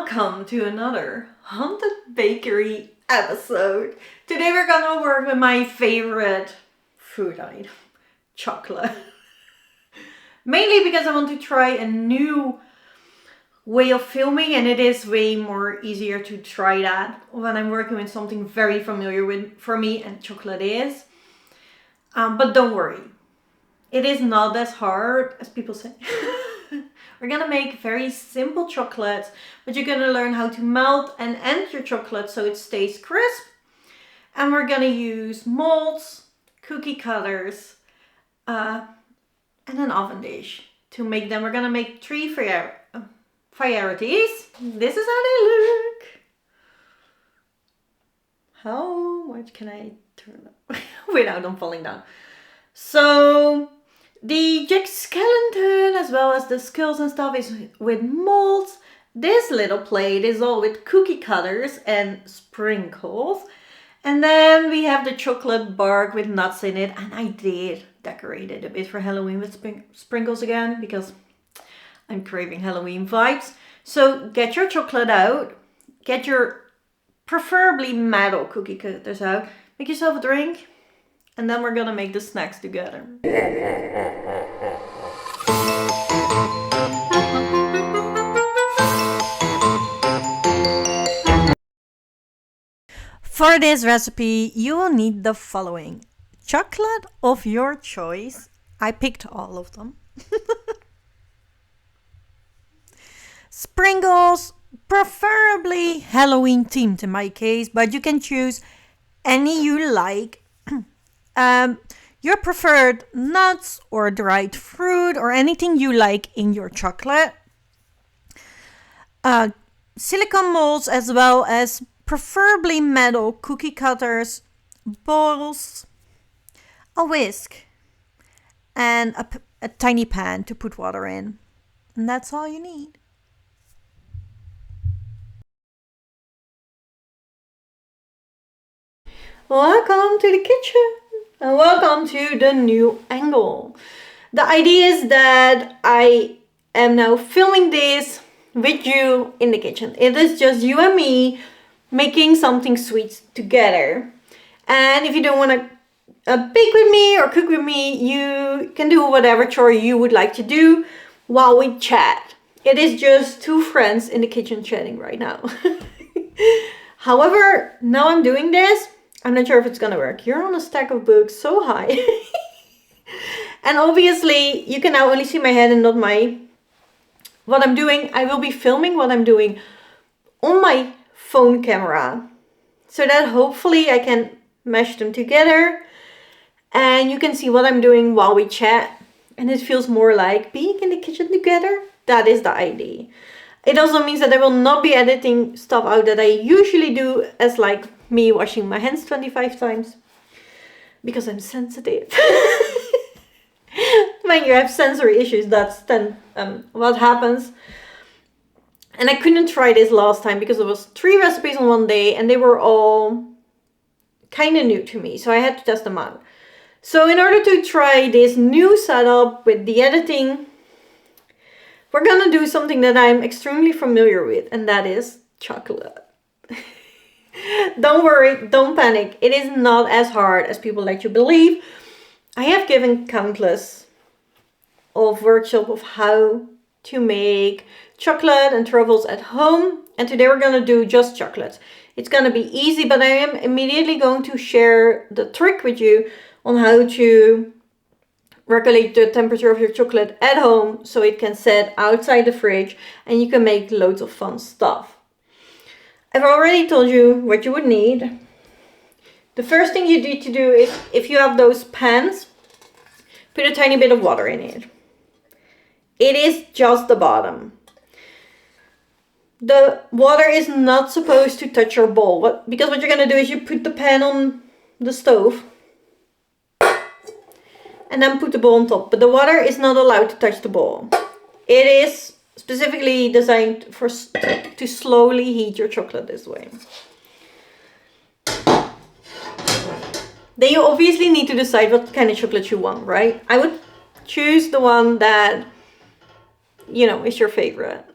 Welcome to another Haunted Bakery episode. Today we're gonna work with my favorite food item, chocolate. Mainly because I want to try a new way of filming, and it is way more easier to try that when I'm working with something very familiar with for me, and chocolate is. But don't worry, it is not as hard as people say. We're gonna make very simple chocolates, but you're gonna learn how to melt and end your chocolate so it stays crisp. And we're gonna use molds, cookie cutters, and an oven dish to make them. We're gonna make 3 varieties. This is how they look. How much can I turn up without them falling down? So the Jack skeleton, as well as the skulls and stuff, is with molds. This little plate is all with cookie cutters and sprinkles. And then we have the chocolate bark with nuts in it. And I did decorate it a bit for Halloween with sprinkles again, because I'm craving Halloween vibes. So get your chocolate out. Get your preferably metal cookie cutters out. Make yourself a drink. And then we're gonna make the snacks together. For this recipe, you will need the following. Chocolate of your choice. I picked all of them. Sprinkles, preferably Halloween themed in my case, but you can choose any you like. Your preferred nuts or dried fruit or anything you like in your chocolate. Silicone molds, as well as preferably metal cookie cutters, bowls, a whisk, and a tiny pan to put water in. And that's all you need. Welcome to the kitchen and welcome to the new angle. The idea is that I am now filming this with you in the kitchen. It is just you and me making something sweet together. And if you don't want to bake with me or cook with me, you can do whatever chore you would like to do while we chat. It is just 2 friends in the kitchen chatting right now. However, now I'm doing this, I'm not sure if it's gonna work. You're on a stack of books so high. And obviously you can now only see my head and not what I'm doing. I will be filming what I'm doing on my phone camera, so that hopefully I can mesh them together and you can see what I'm doing while we chat, and it feels more like being in the kitchen together. That is the idea. It also means that I will not be editing stuff out that I usually do, as like me washing my hands 25 times, because I'm sensitive. When you have sensory issues, that's then what happens. And I couldn't try this last time because it was 3 recipes on one day and they were all kind of new to me, so I had to test them out. So in order to try this new setup with the editing, we're gonna do something that I'm extremely familiar with, and that is chocolate. Don't worry, don't panic. It is not as hard as people let you believe. I have given countless of workshops of how to make chocolate and truffles at home, and today we're gonna do just chocolate. It's gonna be easy, but I am immediately going to share the trick with you on how to regulate the temperature of your chocolate at home so it can set outside the fridge and you can make loads of fun stuff. I've already told you what you would need. The first thing you need to do is, if you have those pans, put a tiny bit of water in it. It is just the bottom. The water is not supposed to touch your bowl, because what you're going to do is you put the pan on the stove and then put the bowl on top. But the water is not allowed to touch the bowl. It is specifically designed to slowly heat your chocolate this way. Then you obviously need to decide what kind of chocolate you want, right? I would choose the one that, you know, is your favorite.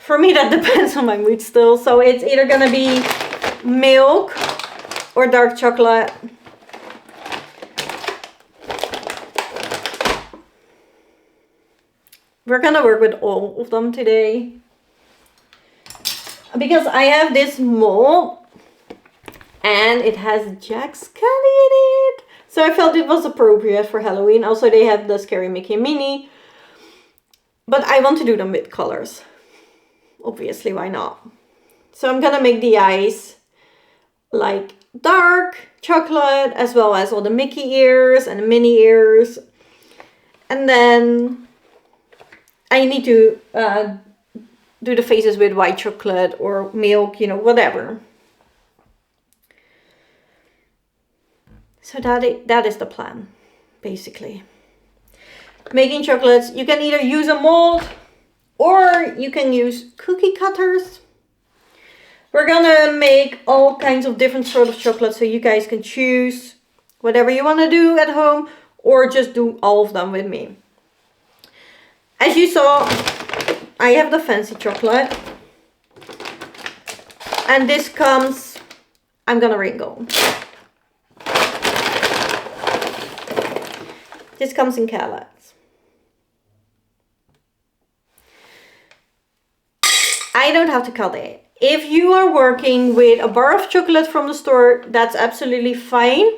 For me, that depends on my mood still. So it's either gonna be milk or dark chocolate. We're gonna work with all of them today. Because I have this mold and it has Jack Skelly in it. So I felt it was appropriate for Halloween. Also, they have the Scary Mickey and Minnie. But I want to do them with colors. Obviously, why not? So I'm gonna make the eyes like dark chocolate, as well as all the Mickey ears and the Minnie ears. And then I need to do the faces with white chocolate or milk, you know, whatever. So that is the plan, basically. Making chocolates, you can either use a mold or you can use cookie cutters. We're gonna make all kinds of different sort of chocolates, so you guys can choose whatever you want to do at home or just do all of them with me. As you saw, I have the fancy chocolate. And this comes, I'm gonna wrinkle. This comes in calax. I don't have to cut it. If you are working with a bar of chocolate from the store, that's absolutely fine.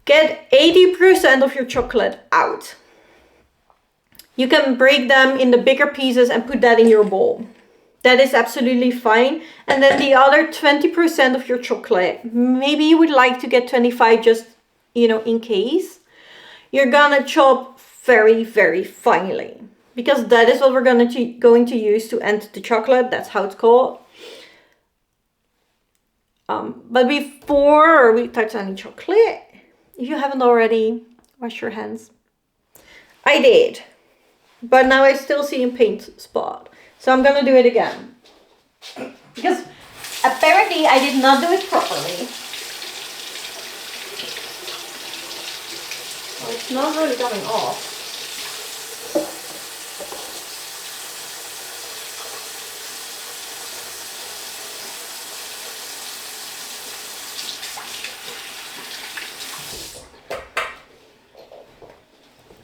Get 80% of your chocolate out. You can break them in the bigger pieces and put that in your bowl. That is absolutely fine. And then the other 20% of your chocolate, maybe you would like to get 25 just, you know, in case. You're gonna chop very, very finely. Because that is what we're going to use to end the chocolate. That's how it's called. But before we touch any chocolate, if you haven't already, wash your hands. I did. But now I still see a paint spot. So I'm going to do it again. Because apparently I did not do it properly. Well, it's not really coming off.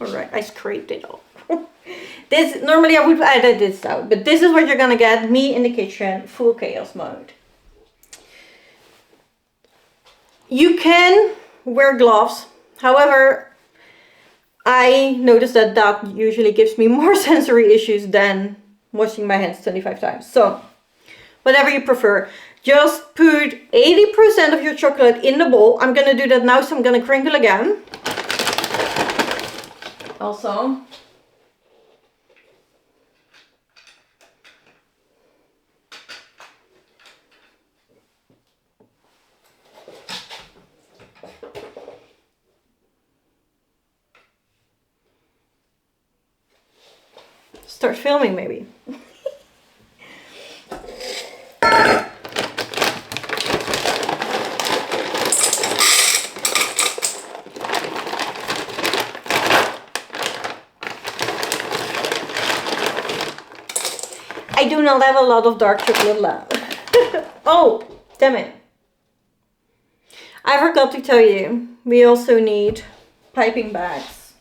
Alright, I scraped it off. This, normally I would edit this out, but this is what you're gonna get, me in the kitchen, full chaos mode. You can wear gloves, however, I noticed that that usually gives me more sensory issues than washing my hands 25 times. So, whatever you prefer. Just put 80% of your chocolate in the bowl. I'm gonna do that now, so I'm gonna crinkle again. Also, start filming maybe. I do not have a lot of dark chocolate left. Oh, damn it. I forgot to tell you, we also need piping bags.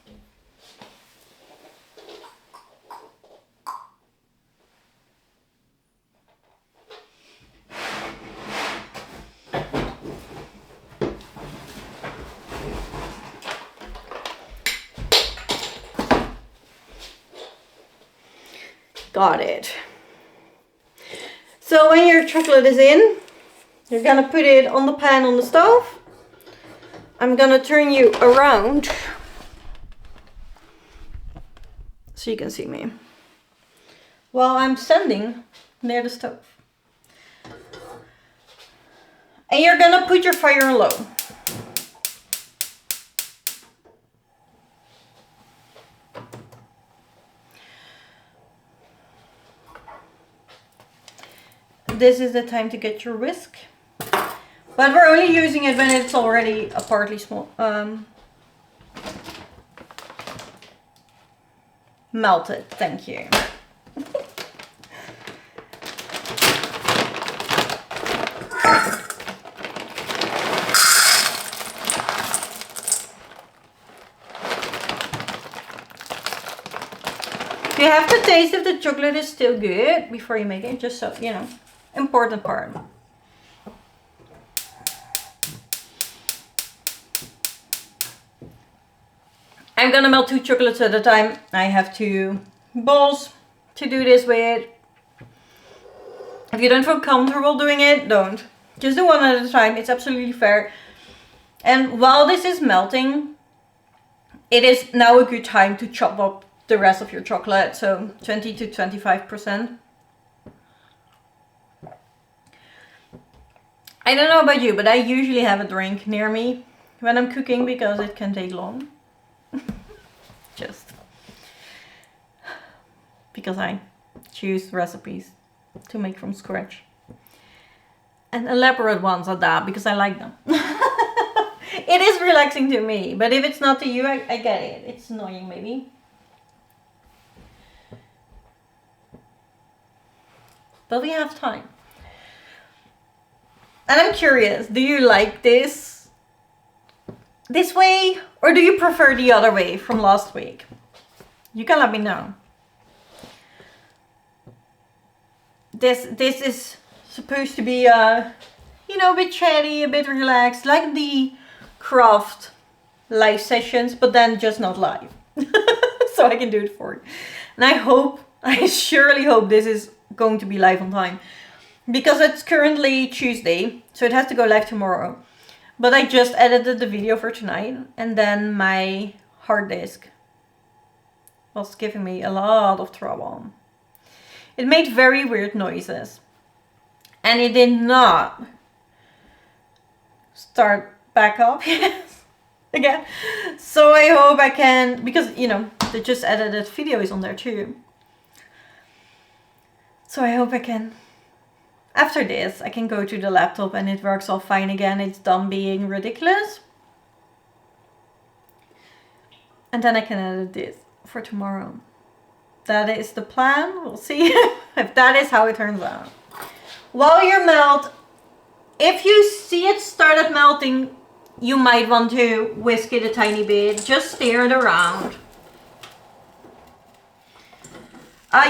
Got it. So when your chocolate is in, you're gonna put it on the pan on the stove. I'm gonna turn you around so you can see me while I'm standing near the stove. And you're gonna put your fire on low. This is the time to get your whisk. But we're only using it when it's already a partly small, melted. Thank you. taste if the chocolate is still good before you make it, just so, you know, important part. I'm gonna melt 2 chocolates at a time. I have 2 bowls to do this with. If you don't feel comfortable doing it, don't. Just do one at a time. It's absolutely fair. And while this is melting, it is now a good time to chop up the rest of your chocolate. So 20 to 25%. I don't know about you, but I usually have a drink near me when I'm cooking because it can take long. Just because I choose recipes to make from scratch. And elaborate ones at that, because I like them. It is relaxing to me, but if it's not to you, I get it. It's annoying maybe. But we have time. And I'm curious, do you like this way, or do you prefer the other way from last week? You can let me know. This is supposed to be you know, a bit chatty, a bit relaxed, like the craft live sessions, but then just not live. So I can do it for you. And I surely hope this is going to be live on time, because it's currently Tuesday, so it has to go live tomorrow. But I just edited the video for tonight, and then my hard disk was giving me a lot of trouble. It made very weird noises, and it did not start back up again. So I hope I can, because, you know, the just edited video is on there too. So I hope I can, after this, I can go to the laptop and it works all fine again. It's done being ridiculous. And then I can edit this for tomorrow. That is the plan. We'll see if that is how it turns out. While you melt, if you see it started melting, you might want to whisk it a tiny bit. Just stir it around.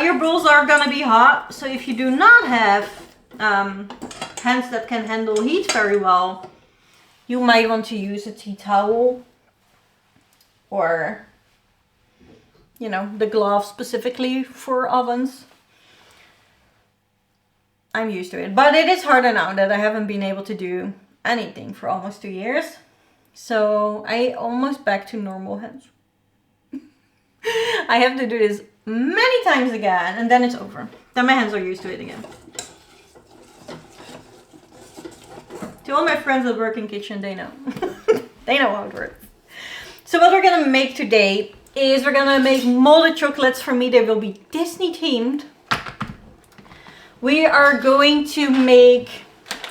Your bowls are gonna be hot, so if you do not have hands that can handle heat very well, you might want to use a tea towel, or, you know, the glove specifically for ovens. I'm used to it, but it is harder now that I haven't been able to do anything for almost 2 years. So I almost back to normal hands. I have to do this many times again, and then it's over. Then my hands are used to it again. To all my friends that work in kitchen, they know. They know how it works. So what we're gonna make today is we're gonna make molded chocolates. For me, they will be Disney themed. We are going to make,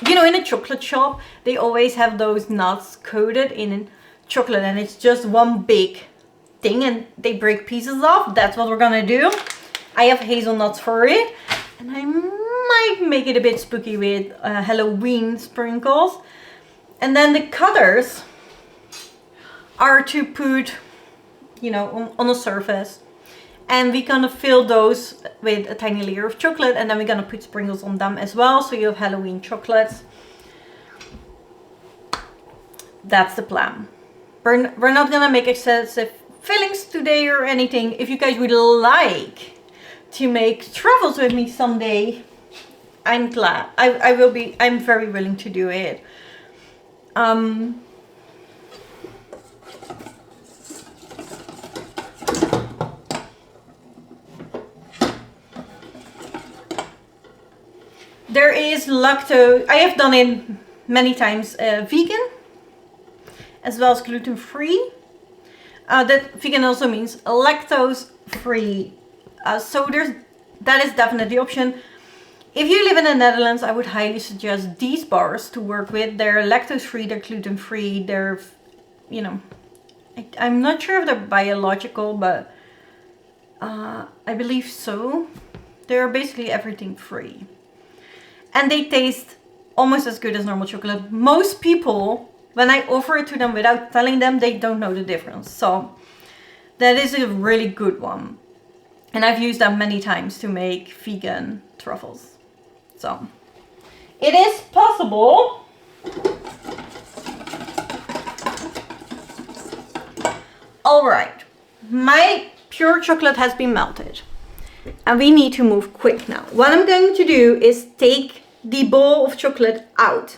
you know, in a chocolate shop, they always have those nuts coated in chocolate, and it's just one big thing and they break pieces off. That's what we're gonna do. I have hazelnuts for it, and I might make it a bit spooky with Halloween sprinkles. And then the cutters are to put, you know, on a surface, and we're gonna fill those with a tiny layer of chocolate, and then we're gonna put sprinkles on them as well, so you have Halloween chocolates. That's the plan. We're not gonna make excessive fillings today or anything. If you guys would like to make truffles with me someday, I'm glad. I'm very willing to do it. There is lactose. I have done it many times, vegan, as well as gluten-free. That vegan also means lactose-free. So that is definitely an option. If you live in the Netherlands, I would highly suggest these bars to work with. They're lactose-free, they're gluten-free, they're, you know, I'm not sure if they're biological, but I believe so. They're basically everything free. And they taste almost as good as normal chocolate. Most people, when I offer it to them without telling them, they don't know the difference. So that is a really good one. And I've used them many times to make vegan truffles. So it is possible. All right, my pure chocolate has been melted and we need to move quick now. What I'm going to do is take the bowl of chocolate out,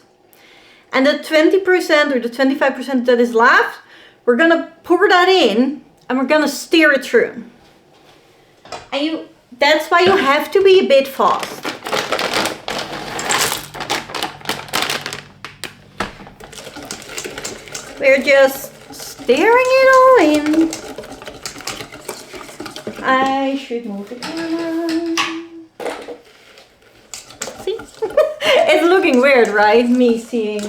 and the 20% or the 25% that is left, we're gonna pour that in and we're gonna stir it through. And that's why you have to be a bit fast. We're just stirring it all in. I should move the camera. See? It's looking weird, right? Me seeing,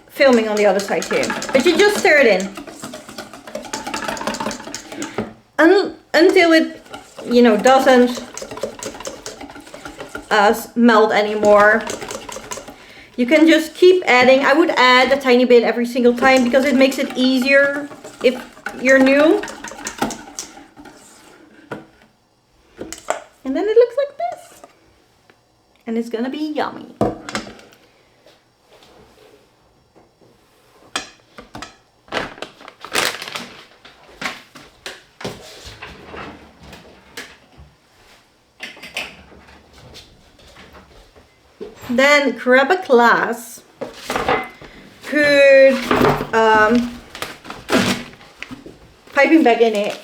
filming on the other side too. But you just stir it in. Until it, you know, doesn't melt anymore. You can just keep adding. I would add a tiny bit every single time because it makes it easier if you're new. And then it looks like this. And it's gonna be yummy. Then grab a glass, put piping bag in it,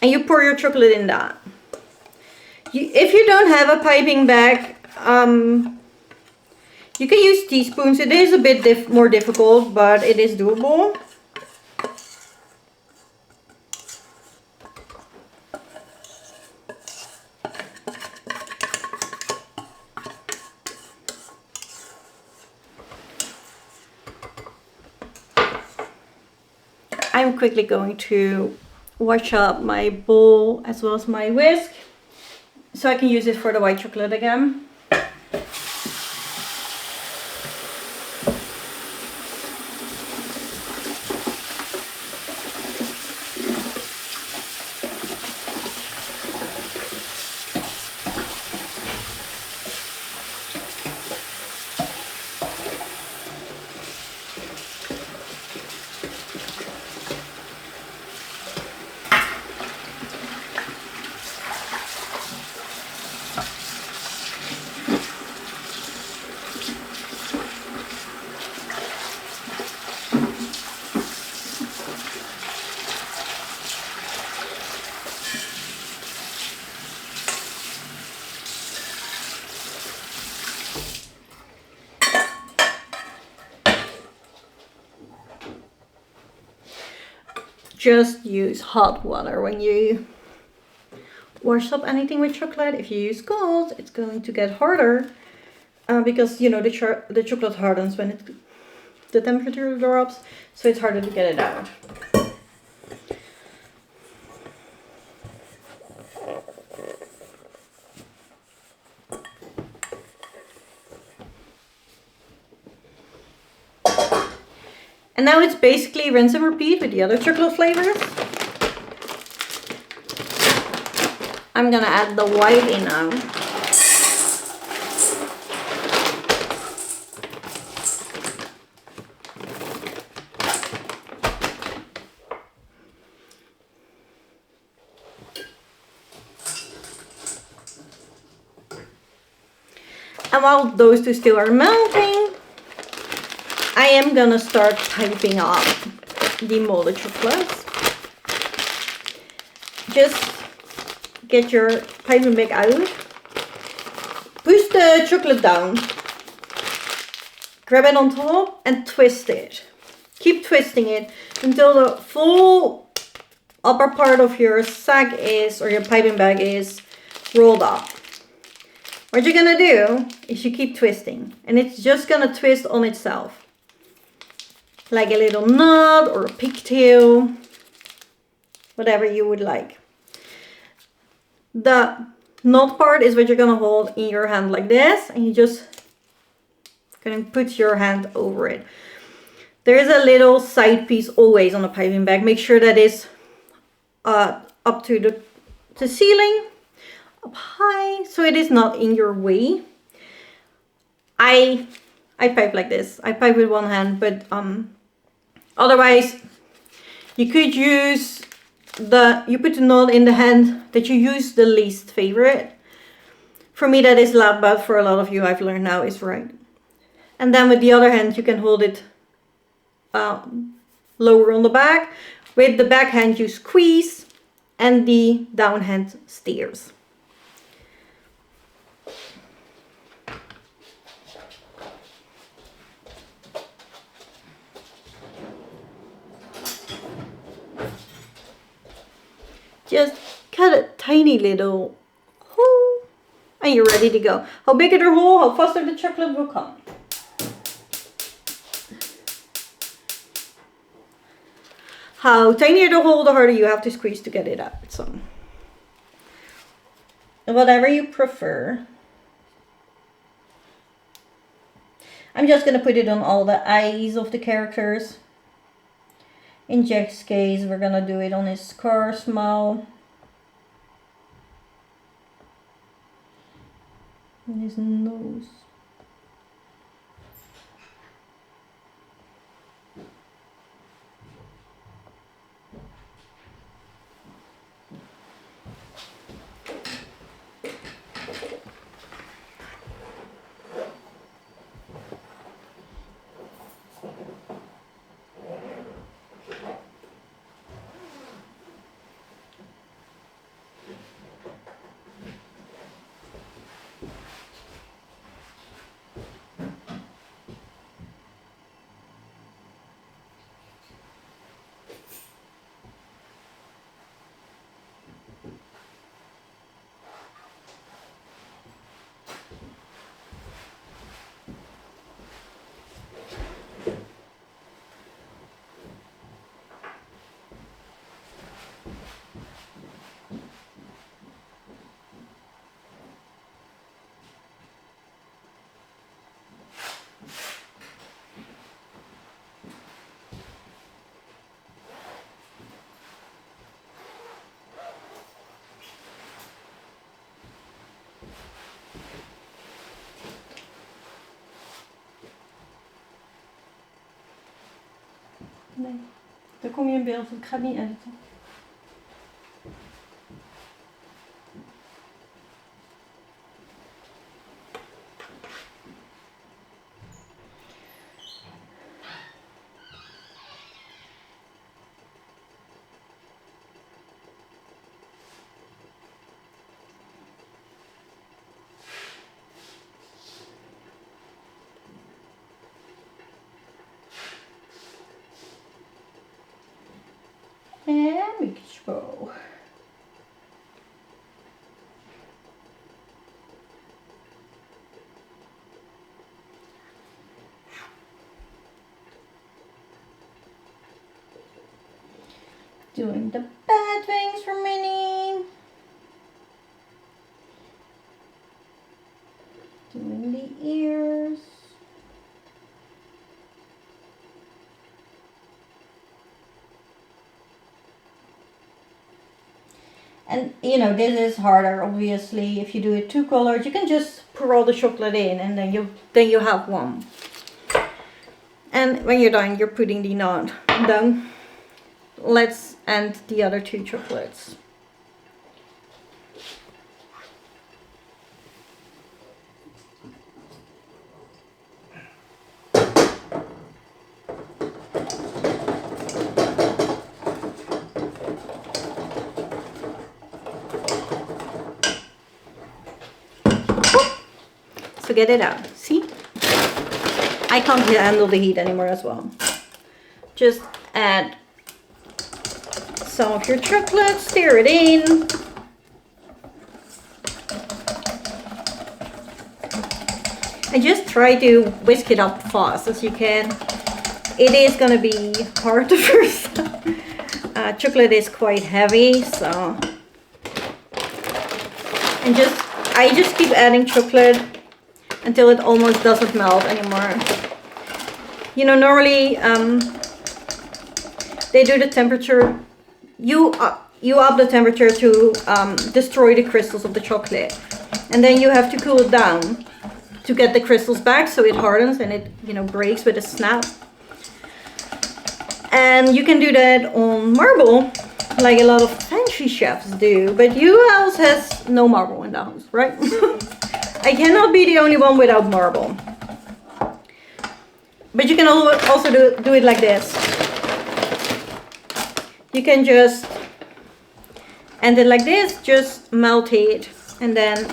and you pour your chocolate in that. If you don't have a piping bag, you can use teaspoons. It is a bit more difficult, but it is doable. I'm quickly going to wash up my bowl as well as my whisk so I can use it for the white chocolate again. Just use hot water when you wash up anything with chocolate. If you use cold, it's going to get harder because, you know, the chocolate hardens when the temperature drops, so it's harder to get it out. And now it's basically rinse and repeat with the other chocolate flavors. I'm gonna add the white in now. And while those two still are melting, I am gonna start piping up the molded chocolates. Just get your piping bag out. Push the chocolate down. Grab it on top and twist it. Keep twisting it until the full upper part of your sack is, or your piping bag is, rolled up. What you're gonna do is you keep twisting, and it's just gonna twist on itself. Like a little knot or a pigtail, whatever you would like. The knot part is what you're gonna hold in your hand like this, and you just gonna put your hand over it. There is a little side piece always on a piping bag. Make sure that is up to the ceiling, up high, so it is not in your way. I pipe like this. I pipe with one hand, but otherwise you could use you put the knot in the hand that you use the least favorite. For me that is left, but for a lot of you I've learned now is right. And then with the other hand you can hold it lower on the back. With the back hand you squeeze and the down hand steers. Just cut a tiny little hole and you're ready to go. How bigger the hole, how faster the chocolate will come. How tinier the hole, the harder you have to squeeze to get it out. So, whatever you prefer. I'm just going to put it on all the eyes of the characters. In Jack's case, we're going to do it on his scar's mouth. And his nose. Nee, daar kom je in beeld. Ik ga het niet editen. En mixpo. Doing the bad things for Minnie. Doing the ears. And you know, this is harder obviously. If you do it two colors, you can just pour all the chocolate in and then you have one. And when you're done, you're putting the knot down. Let's end the other two chocolates. So get it out. See? I can't handle the heat anymore as well. Just add some of your chocolate, stir it in. And just try to whisk it up fast as you can. It is gonna be hard the first time. Chocolate is quite heavy, so. And I just keep adding chocolate until it almost doesn't melt anymore. You know, normally they do the temperature. You up the temperature to destroy the crystals of the chocolate, and then you have to cool it down to get the crystals back so it hardens and it, you know, breaks with a snap. And you can do that on marble, like a lot of fancy chefs do. But you house has no marble in the house, right? I cannot be the only one without marble. But you can also do it like this. You can just end it like this, just melt it, and then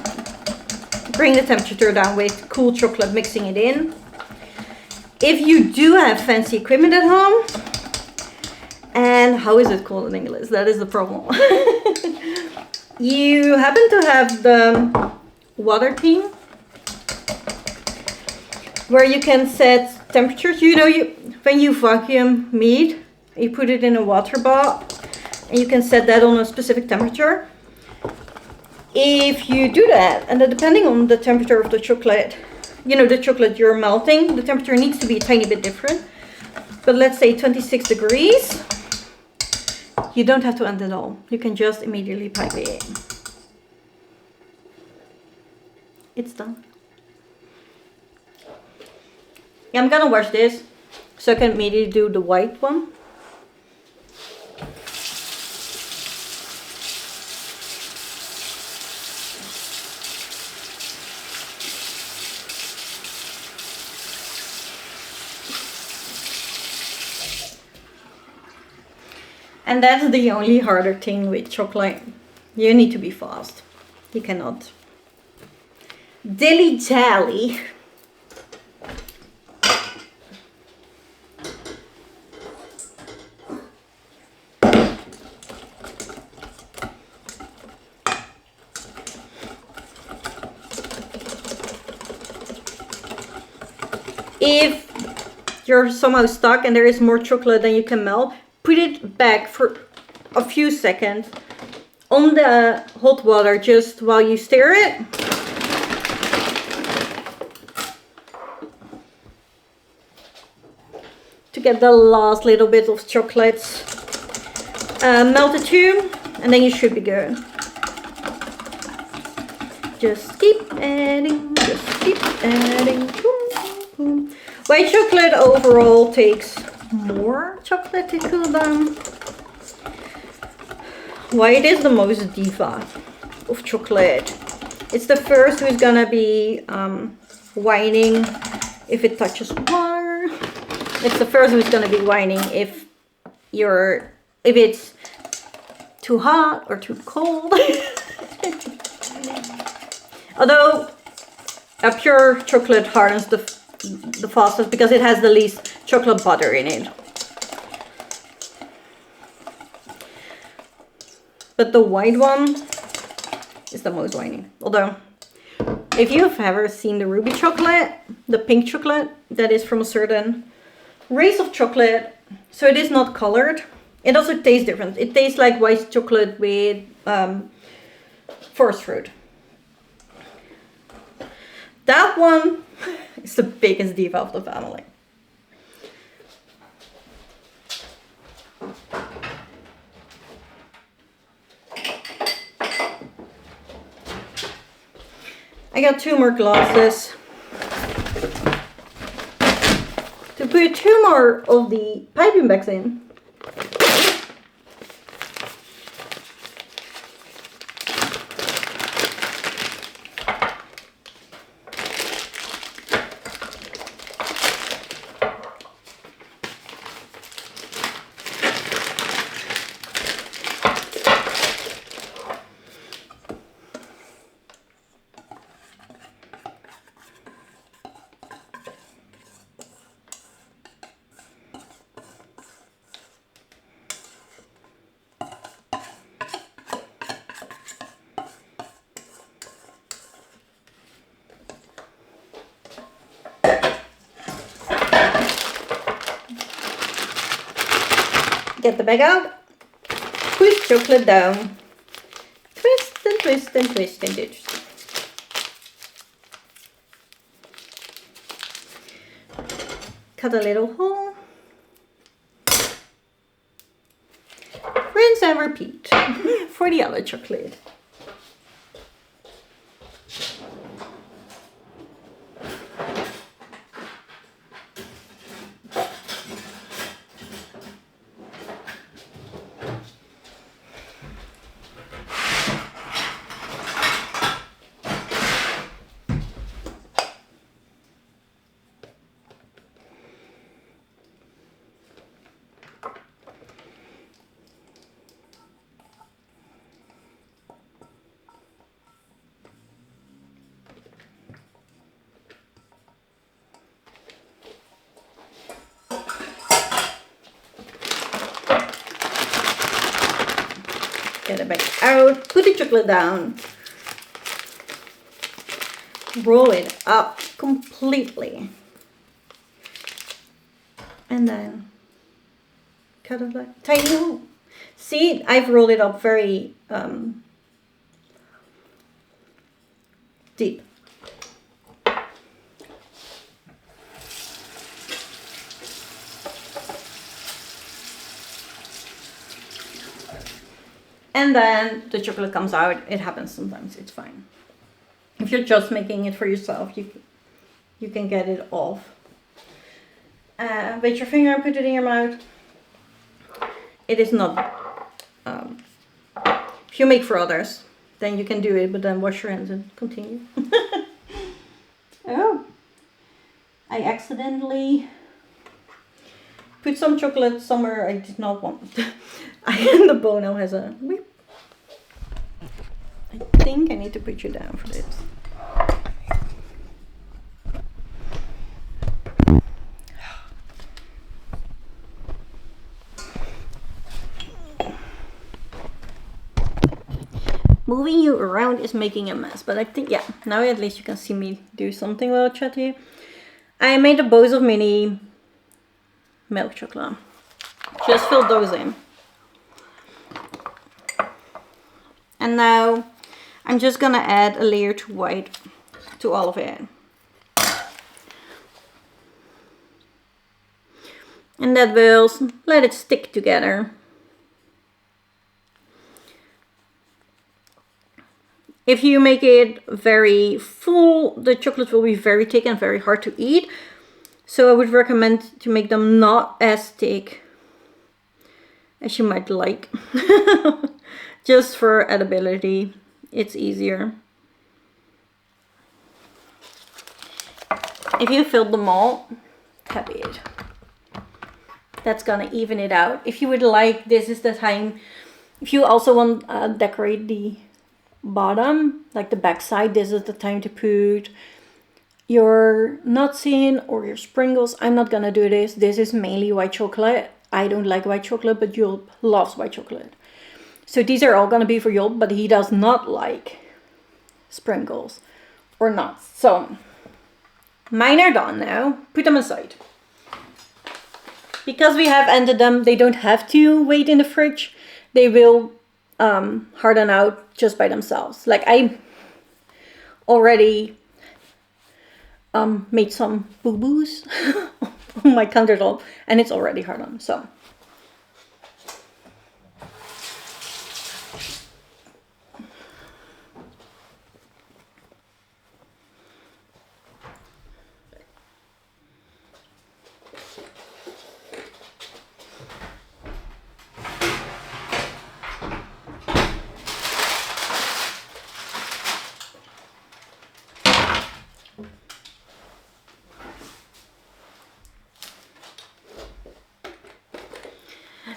bring the temperature down with cool chocolate, mixing it in. If you do have fancy equipment at home, and how is it called in English? That is the problem. You happen to have the water thing where you can set temperatures. You know, when you vacuum meat, you put it in a water bath and you can set that on a specific temperature. If you do that, and then depending on the temperature of the chocolate, you know, the chocolate you're melting, the temperature needs to be a tiny bit different. But let's say 26 degrees, you don't have to end it all. You can just immediately pipe it. It's done. Yeah, I'm gonna wash this so I can immediately do the white one. And that's the only harder thing with chocolate. You need to be fast. You cannot dilly-dally. If you're somehow stuck and there is more chocolate than you can melt, put it back for a few seconds on the hot water just while you stir it. To get the last little bit of chocolate melted too, and then you should be good. Just keep adding, just keep adding. Boom, boom. White chocolate overall takes more chocolate to cool down. White is the most diva of chocolate. It's the first who's gonna be whining if it touches water. It's the first who's gonna be whining if it's too hot or too cold. Although a pure chocolate hardens the fastest because it has the least chocolate butter in it. But the white one is the most whiny. Although, if you've ever seen the ruby chocolate, the pink chocolate, that is from a certain race of chocolate, so it is not colored. It also tastes different. It tastes like white chocolate with forest fruit. That one is the biggest diva of the family. I got 2 more glasses to put 2 more of the piping bags in. Get the bag out, push chocolate down, twist and twist and twist and twist. cut a little hole. Rinse and repeat for the other chocolate. Get it back out, put the chocolate down, roll it up completely, and then cut it like tiny hole. See, I've rolled it up very deep. And then the chocolate comes out. It happens sometimes, it's fine. If you're just making it for yourself, you can get it off. With your finger, put it in your mouth. It is not, if you make for others, then you can do it, but then wash your hands and continue. Oh, I accidentally put some chocolate somewhere I did not want. The bow now has a whip. I think I need to put you down for this. Moving you around is making a mess, but I think, yeah, now at least you can see me do something while I chat here. I made a bows of mini milk chocolate. Just fill those in. And now I'm just gonna add a layer to white to all of it. And that will let it stick together. If you make it very full, the chocolate will be very thick and very hard to eat. So I would recommend to make them not as thick as you might like. Just for edibility, it's easier. If you filled them all, tap it. That's gonna even it out. If you would like, this is the time. If you also want to decorate the bottom, like the back side, this is the time to put your nuts in or your sprinkles. I'm not gonna do this. This is mainly white chocolate. I don't like white chocolate, but Yulp loves white chocolate. So these are all gonna be for Yulp, but he does not like sprinkles or nuts. So mine are done now. Put them aside. Because we have ended them, they don't have to wait in the fridge. They will harden out just by themselves. Like I already made some boo-boos on my countertop and it's already hardened. So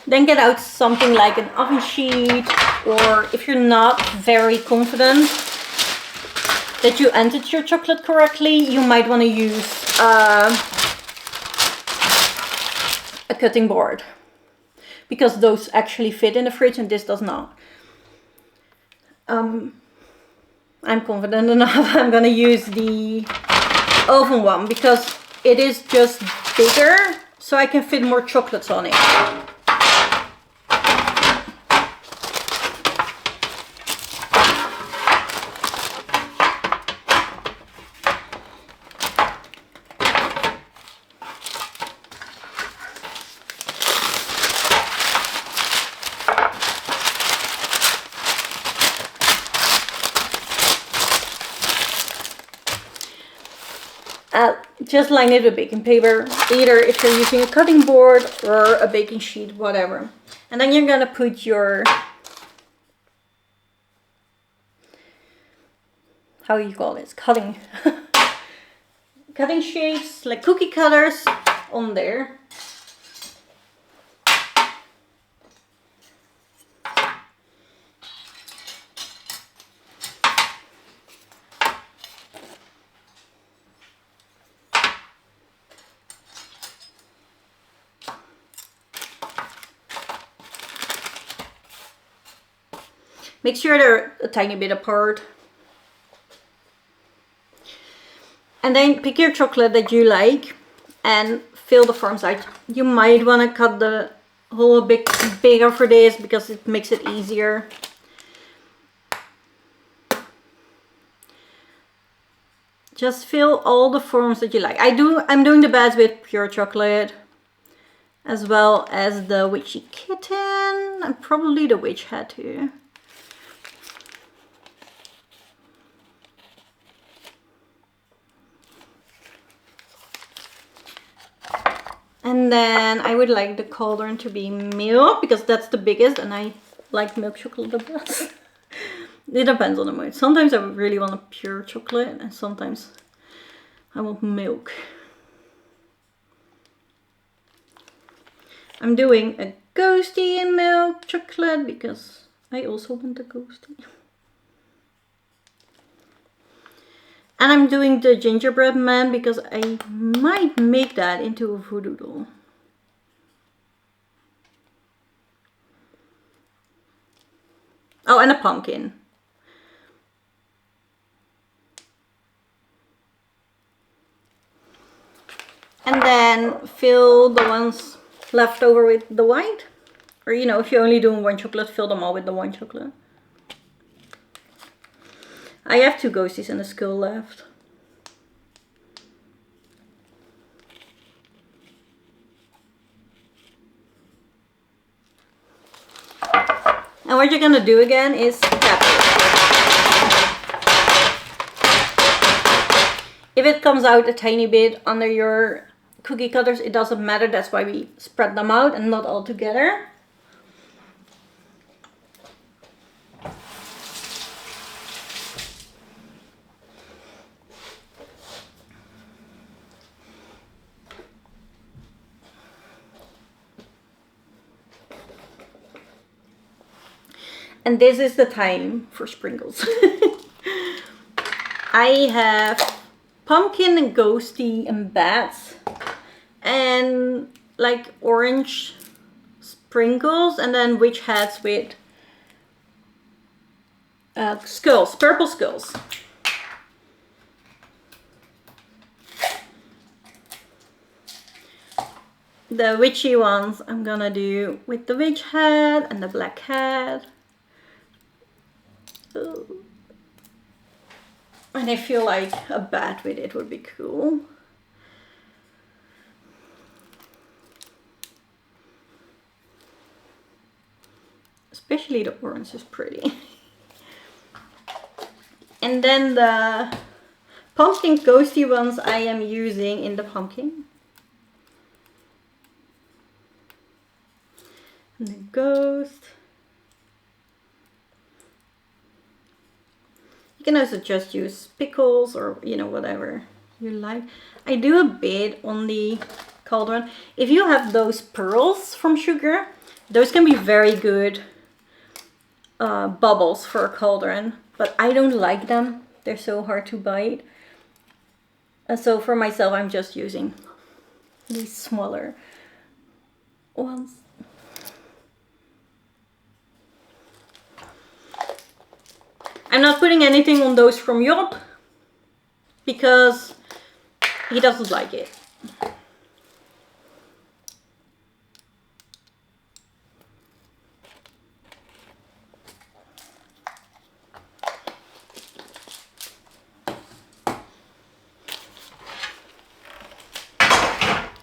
then get out something like an oven sheet, or if you're not very confident that you entered your chocolate correctly, you might want to use a cutting board, because those actually fit in the fridge and this does not. I'm confident enough I'm gonna use the oven one because it is just bigger, so I can fit more chocolates on it. just line it with baking paper, either if you're using a cutting board or a baking sheet, whatever. And then you're gonna put your, how you call this, cutting cutting shapes, like cookie cutters, on there. Make sure they're a tiny bit apart. And then pick your chocolate that you like and fill the forms out. You might want to cut the hole a bit bigger for this because it makes it easier. Just fill all the forms that you like. I'm doing the best with pure chocolate, as well as the witchy kitten and probably the witch hat too. And then I would like the cauldron to be milk because that's the biggest, and I like milk chocolate the best. It depends on the mood. Sometimes I really want a pure chocolate and sometimes I want milk. I'm doing a ghosty in milk chocolate because I also want a ghosty. And I'm doing the gingerbread man because I might make that into a voodoo doll. Oh, and a pumpkin. And then fill the ones left over with the white. Or, you know, if you're only doing one chocolate, fill them all with the one chocolate. I have 2 ghosties and a skull left. And what you're gonna do again is tap it. If it comes out a tiny bit under your cookie cutters, it doesn't matter. That's why we spread them out and not all together. And this is the time for sprinkles. I have pumpkin and ghosty and bats and like orange sprinkles, and then witch hats with skulls, purple skulls. The witchy ones I'm gonna do with the witch hat and the black hat. Ooh. And I feel like a bat with it would be cool. Especially the orange is pretty. And then the pumpkin ghosty ones I am using in the pumpkin. And the ghost. You can also just use pickles or, you know, whatever you like. I do a bit on the cauldron. If you have those pearls from sugar, those can be very good bubbles for a cauldron. But I don't like them. They're so hard to bite. And so for myself, I'm just using these smaller ones. I'm not putting anything on those from Job because he doesn't like it.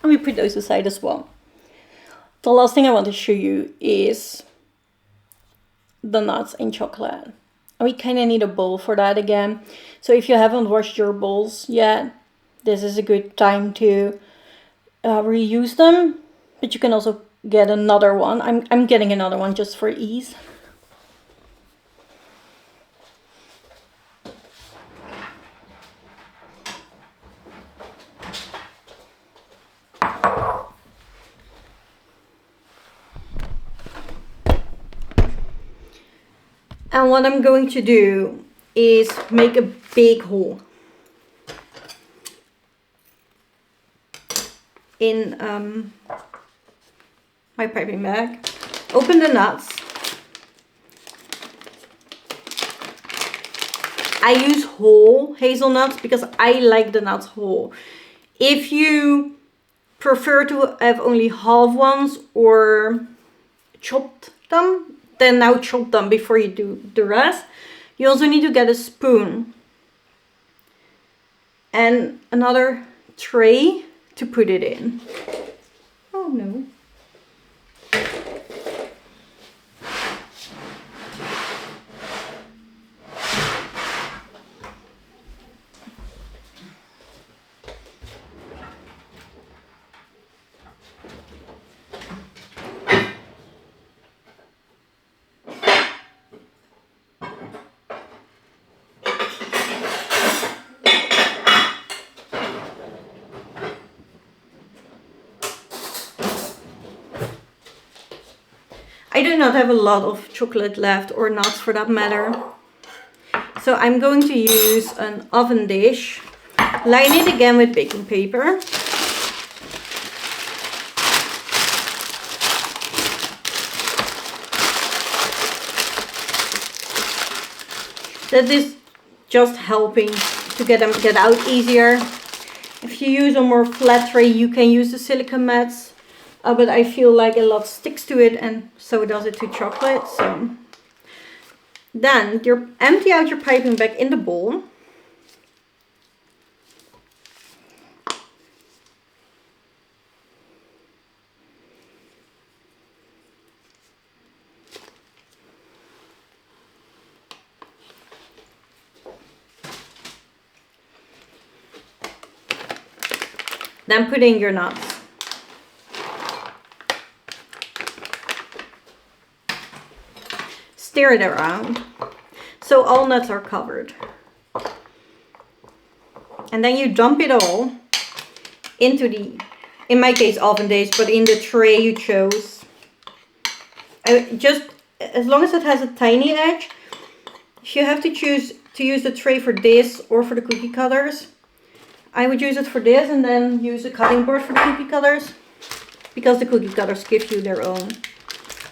And we put those aside as well. The last thing I want to show you is the nuts in chocolate. We kind of need a bowl for that again. So if you haven't washed your bowls yet, this is a good time to reuse them. But you can also get another one. I'm getting another one just for ease. And what I'm going to do is make a big hole in my piping bag. Open the nuts. I use whole hazelnuts because I like the nuts whole. If you prefer to have only half ones or chopped them, then now chop them before you do the rest. You also need to get a spoon and another tray to put it in. Oh no. I do not have a lot of chocolate left, or nuts for that matter. So I'm going to use an oven dish. Line it again with baking paper. That is just helping to get them get out easier. If you use a more flat tray, you can use the silicone mats. But I feel like a lot sticks to it, and so does it to chocolate. So then you empty out your piping bag in the bowl. Then put in your nuts. Stir it around so all nuts are covered. And then you dump it all into the, in my case, oven dish, but in the tray you chose. Just as long as it has a tiny edge. If you have to choose to use the tray for this or for the cookie cutters, I would use it for this and then use a cutting board for the cookie cutters, because the cookie cutters give you their own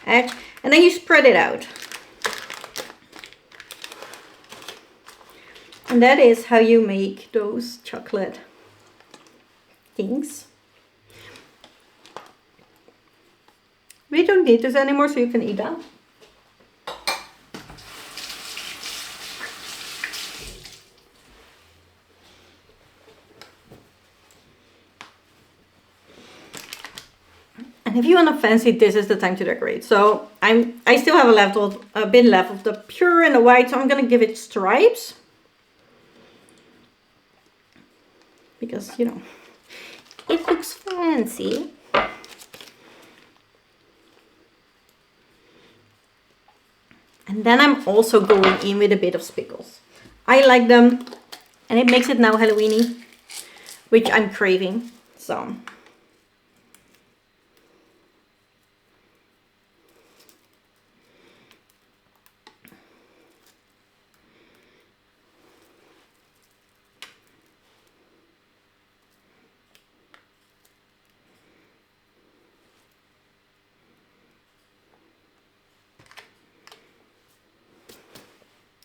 edge. And then you spread it out. And that is how you make those chocolate things. We don't need this anymore, so you can eat that. And if you want to fancy, this is the time to decorate. So I still have a bit left of the pure and the white, so I'm gonna give it stripes. Because, you know, it looks fancy. And then I'm also going in with a bit of spickles. I like them, and it makes it now Halloweeny, which I'm craving. So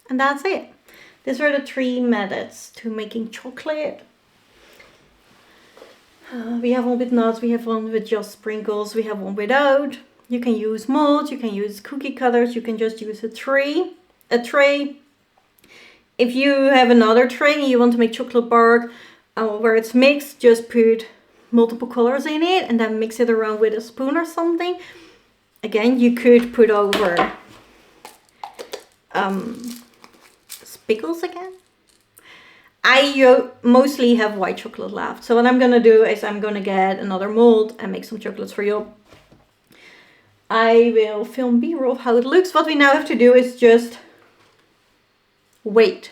and that's it. These are the 3 methods to making chocolate. We have one with nuts, we have one with just sprinkles, we have one without. You can use molds, you can use cookie cutters, you can just use a tray. If you have another tray and you want to make chocolate bark where it's mixed, just put multiple colors in it and then mix it around with a spoon or something. Again, you could put over spickles again. I mostly have white chocolate left. So what I'm gonna do is I'm gonna get another mold and make some chocolates for you. I will film B-roll of how it looks. What we now have to do is just wait.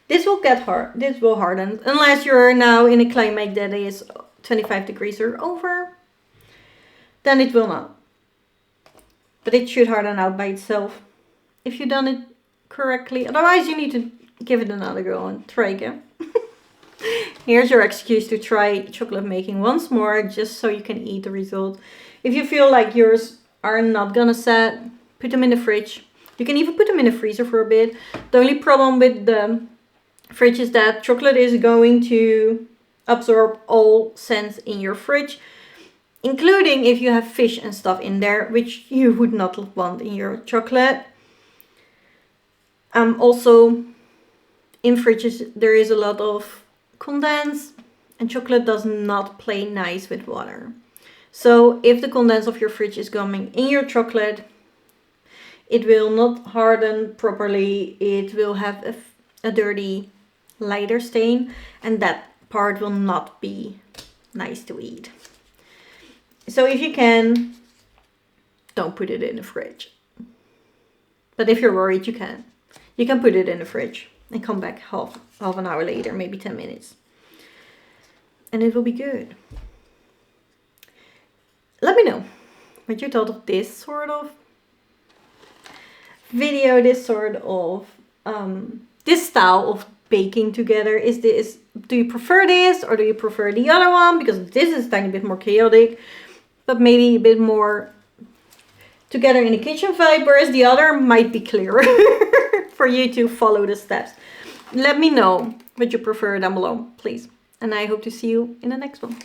This will get hard. This will harden unless you're now in a climate that is 25 degrees or over. Then it will not. But it should harden out by itself if you've done it correctly. Otherwise, you need to give it another go and try again. Here's your excuse to try chocolate making once more, just so you can eat the result. If you feel like yours are not gonna set, put them in the fridge. You can even put them in the freezer for a bit. The only problem with the fridge is that chocolate is going to absorb all scents in your fridge, including if you have fish and stuff in there, which you would not want in your chocolate. Also, in fridges there is a lot of condense, and chocolate does not play nice with water. So if the condense of your fridge is going in your chocolate, it will not harden properly. It will have a dirty lighter stain, and that part will not be nice to eat. So if you can, don't put it in the fridge. But if you're worried, you can. You can put it in the fridge and come back half an hour later, maybe 10 minutes. And it will be good. Let me know what you thought of this sort of video, this sort of, this style of baking together. Do you prefer this or do you prefer the other one? Because this is a tiny bit more chaotic, but maybe a bit more together in the kitchen vibe, whereas the other might be clearer for you to follow the steps. Let me know what you prefer down below, please. And I hope to see you in the next one.